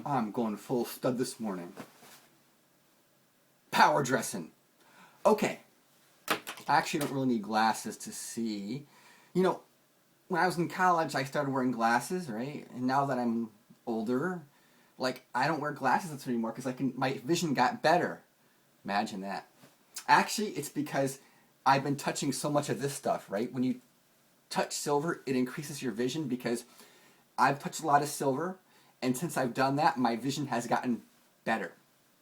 I'm going full stud this morning. Power dressing. Okay. I actually don't really need glasses to see. You know, when I was in college, I started wearing glasses, right? And now that I'm older, like, I don't wear glasses anymore because my vision got better. Imagine that. Actually, it's because I've been touching so much of this stuff, right? When you touch silver, it increases your vision because I've touched a lot of silver, and since I've done that, my vision has gotten better.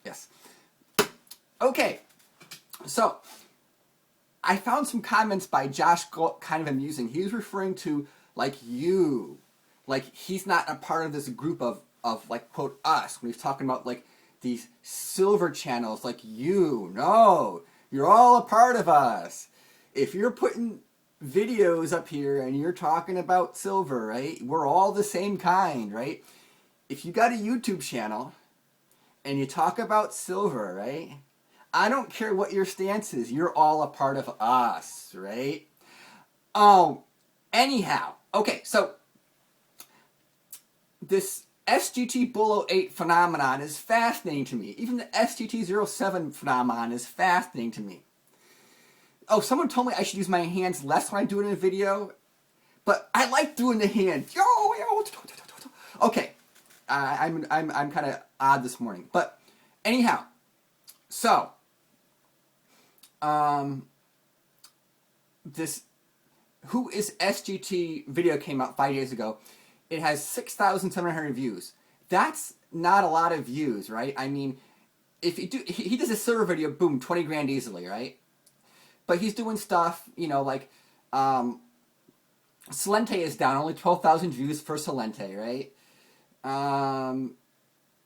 Yes. Okay. So, I found some comments by Josh Galt kind of amusing. He was referring to, like, you. Like, he's not a part of this group of like, quote, us. When he's talking about, like, these silver channels, like you. No. You're all a part of us. If you're putting videos up here and you're talking about silver, right? We're all the same kind, right? If you got a YouTube channel and you talk about silver, right? I don't care what your stance is. You're all a part of us, right? Oh, anyhow. Okay, so this SGT Bull 08 phenomenon is fascinating to me. Even the SGT 07 phenomenon is fascinating to me. Oh, someone told me I should use my hands less when I do it in a video, but I like doing the hand. Okay, I'm kind of odd this morning, but anyhow, so this Who is SGT video came out 5 days ago. It has 6,700 views. That's not a lot of views, right? I mean, if you do, he does a silver video, boom, 20 grand easily, right? But he's doing stuff, you know, like, Salente is down, only 12,000 views for Salente, right?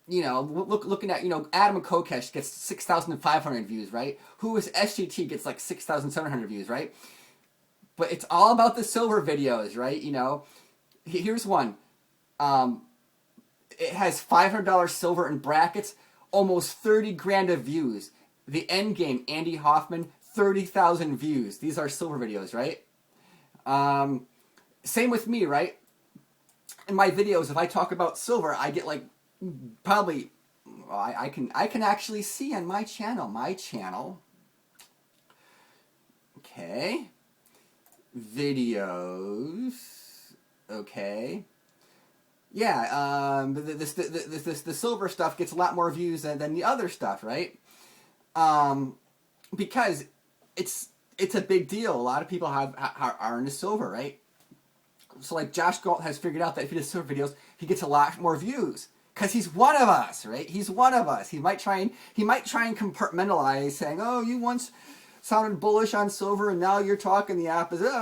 You know, looking at, you know, Adam Kokesh gets 6,500 views, right? Who is SGT gets like 6,700 views, right? But it's all about the silver videos, right? You know, here's one. It has $500 silver in brackets, almost 30 grand of views. The Endgame, Andy Hoffman, 30,000 views. These are silver videos, right? Same with me, right? In my videos, if I talk about silver, I get like probably I can actually see on my channel. Okay. Videos. Okay. Yeah, the silver stuff gets a lot more views than the other stuff, right? Because it's a big deal. A lot of people are into silver, right? So like Josh Galt has figured out that if he does silver videos, he gets a lot more views because he's one of us, right? He's one of us. He might try and compartmentalize, saying, "Oh, you once sounded bullish on silver, and now you're talking the opposite."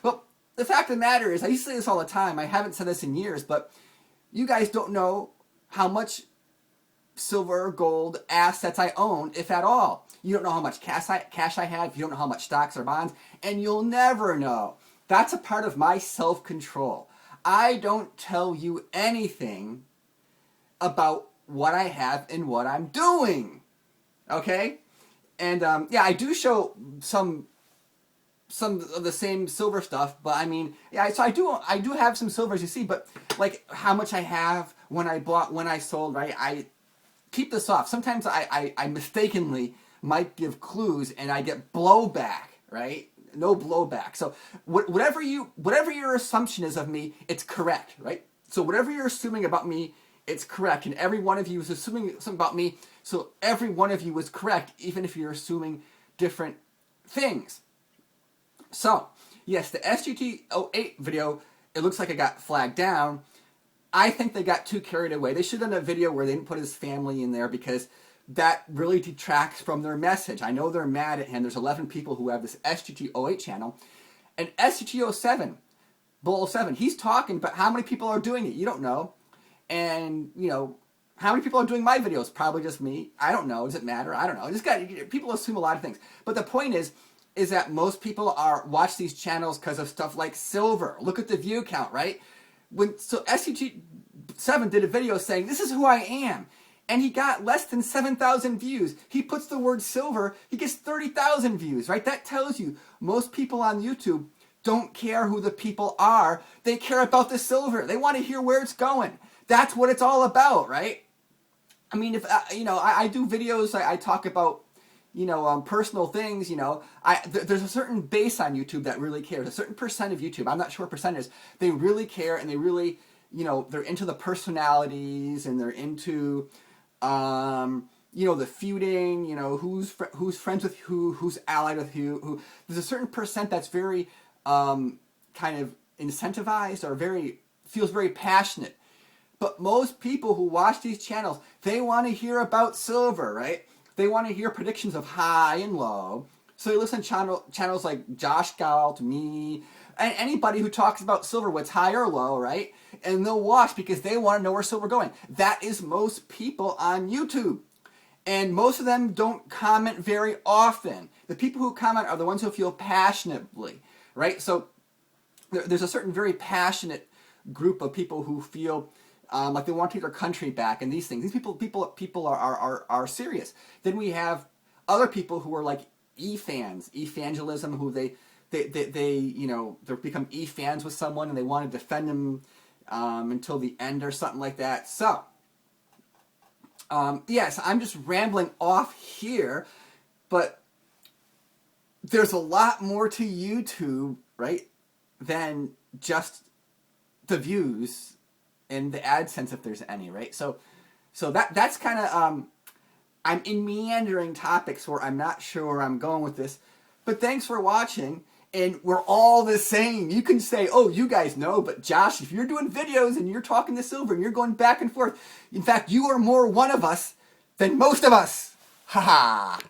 Well, the fact of the matter is, I used to say this all the time. I haven't said this in years, but you guys don't know how much silver, gold, assets I own, if at all. You don't know how much cash I have. You don't know how much stocks or bonds, and you'll never know. That's a part of my self-control. I don't tell you anything about what I have and what I'm doing. Okay? And yeah, I do show some of the same silver stuff, but I mean, yeah, so I do have some silver, as you see, but like how much I have, when I bought, when I sold, right? I keep this off. Sometimes I mistakenly might give clues and I get blowback, right? No blowback. So whatever your assumption is of me, it's correct, right? So whatever you're assuming about me, it's correct. And every one of you is assuming something about me, so every one of you is correct, even if you're assuming different things. So, yes, the SGT 08 video, it looks like it got flagged down. I think they got too carried away. They should have done a video where they didn't put his family in there because that really detracts from their message. I know they're mad at him. There's 11 people who have this SGT 08 channel. And SGT 07, Bull 07, he's talking, but how many people are doing it? You don't know. And, you know, how many people are doing my videos? Probably just me. I don't know. Does it matter? I don't know. People assume a lot of things. But the point is that most people watch these channels because of stuff like silver. Look at the view count, right? So SGT 7 did a video saying, "This is who I am." And he got less than 7,000 views. He puts the word silver, he gets 30,000 views, right? That tells you most people on YouTube don't care who the people are. They care about the silver. They want to hear where it's going. That's what it's all about, right? I mean, if you know, I do videos. I talk about, you know, personal things. You know, there's a certain base on YouTube that really cares. A certain percent of YouTube, I'm not sure what percent is. They really care, and they really, you know, they're into the personalities, and they're into, you know, the feuding. You know, who's friends with who, who's allied with who. There's a certain percent that's very kind of incentivized or feels very passionate. But most people who watch these channels, they want to hear about silver, right? They want to hear predictions of high and low. So they listen to channels like Josh Galt, me, and anybody who talks about silver, what's high or low, right? And they'll watch because they want to know where silver's going. That is most people on YouTube. And most of them don't comment very often. The people who comment are the ones who feel passionately, right? So there's a certain very passionate group of people who feel like they want to take their country back and these things. These people are serious. Then we have other people who are like e-fans, evangelism, who they you know, they become e-fans with someone and they want to defend them until the end or something like that. So, yes, I'm just rambling off here, but there's a lot more to YouTube, right, than just the views and the AdSense, if there's any, right? So that's kind of I'm in meandering topics where I'm not sure where I'm going with this, but thanks for watching. And we're all the same. You can say, oh, you guys know, but Josh, if you're doing videos and you're talking to silver and you're going back and forth, in fact, you are more one of us than most of us. Ha ha.